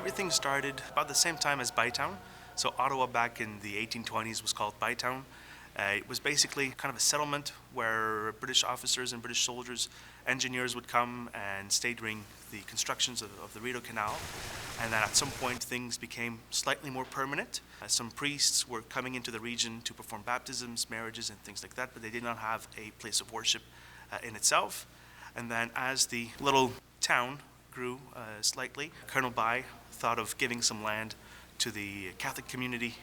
Everything started about the same time as Bytown. So Ottawa back in the 1820s was called Bytown. It was basically kind of a settlement where British officers and British soldiers, engineers would come and stay during the constructions of the Rideau Canal. And then at some point things became slightly more permanent. Some priests were coming into the region to perform baptisms, marriages, and things like that, but they did not have a place of worship in itself. And then as the little town grew slightly, Colonel By thought of giving some land to the Catholic community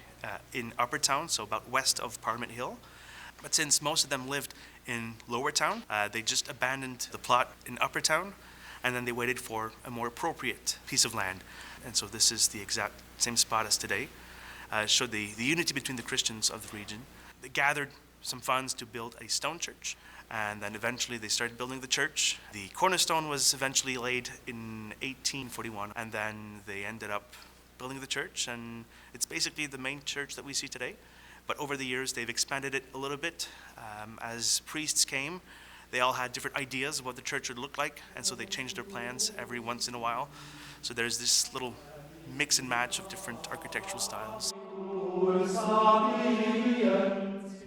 in Upper Town, so about west of Parliament Hill. But since most of them lived in Lower Town, they just abandoned the plot in Upper Town, and then they waited for a more appropriate piece of land. And so this is the exact same spot as today. Showed the unity between the Christians of the region. They gathered some funds to build a stone church, and then eventually they started building the church. The cornerstone was eventually laid in 1841, and then they ended up building the church, and it's basically the main church that we see today. But over the years, they've expanded it a little bit. As priests came, they all had different ideas of what the church would look like, and so they changed their plans every once in a while. So there's this little mix and match of different architectural styles.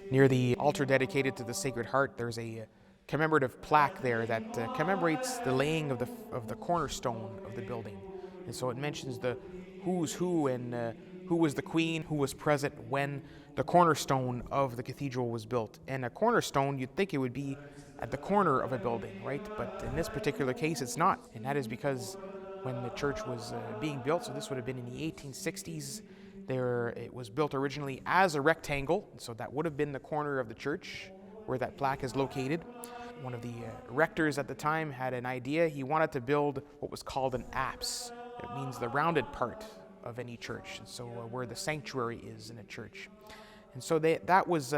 Near the altar dedicated to the Sacred Heart, there's a commemorative plaque there that commemorates the laying of the cornerstone of the building. And so it mentions the who's who and who was the queen, who was present when the cornerstone of the cathedral was built. And a cornerstone, you'd think it would be at the corner of a building, right? But in this particular case, it's not. And that is because when the church was being built, so this would have been in the 1860s, it was built originally as a rectangle, so that would have been the corner of the church where that plaque is located. One of the rectors at the time had an idea. He wanted to build what was called an apse. It means the rounded part of any church, and so where the sanctuary is in a church. And so that was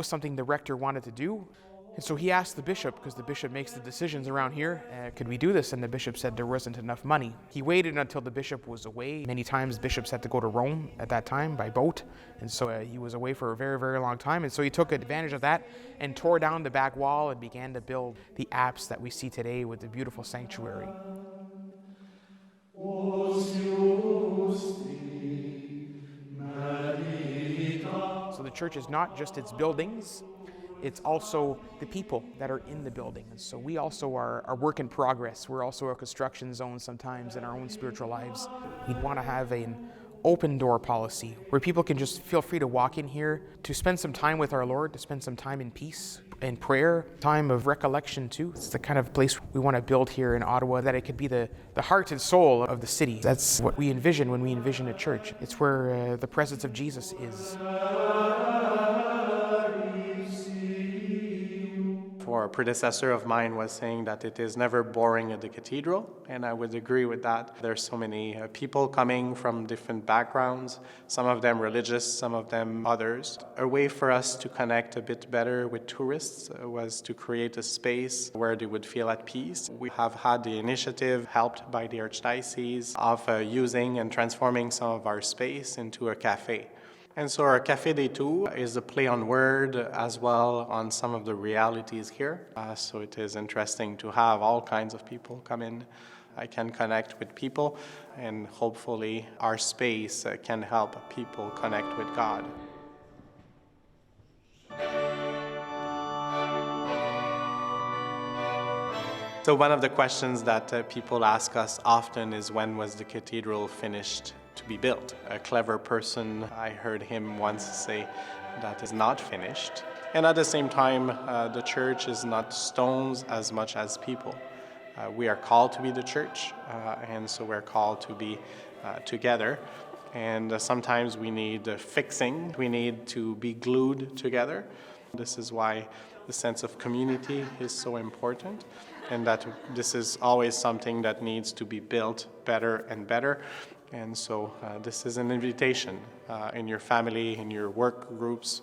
something the rector wanted to do. And so he asked the bishop, because the bishop makes the decisions around here, could we do this? And the bishop said there wasn't enough money. He waited until the bishop was away. Many times bishops had to go to Rome at that time by boat, and so he was away for a very, very long time. And so he took advantage of that and tore down the back wall and began to build the apse that we see today with the beautiful sanctuary. So the church is not just its buildings, it's also the people that are in the building. And so we also are a work in progress. We're also a construction zone sometimes in our own spiritual lives. We'd want to have an open door policy where people can just feel free to walk in here to spend some time with our Lord, to spend some time in peace and prayer, time of recollection too. It's the kind of place we want to build here in Ottawa, that it could be the heart and soul of the city. That's what we envision when we envision a church. It's where the presence of Jesus is. For a predecessor of mine was saying that it is never boring at the cathedral, and I would agree with that. There's so many people coming from different backgrounds, some of them religious, some of them others. A way for us to connect a bit better with tourists was to create a space where they would feel at peace. We have had the initiative, helped by the Archdiocese, of using and transforming some of our space into a cafe. And so our Café des Tours is a play on word as well on some of the realities here. So it is interesting to have all kinds of people come in. I can connect with people, and hopefully our space can help people connect with God. So one of the questions that people ask us often is, when was the cathedral finished to be built? A clever person, I heard him once say, that is not finished. And at the same time, the church is not stones as much as people. We are called to be the church, and so we're called to be together. And sometimes we need fixing, we need to be glued together. This is why the sense of community is so important, and that this is always something that needs to be built better and better. And so this is an invitation in your family, in your work groups,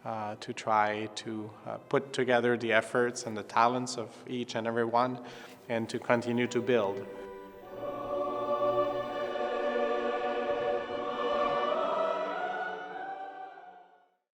to try to put together the efforts and the talents of each and every one, and to continue to build.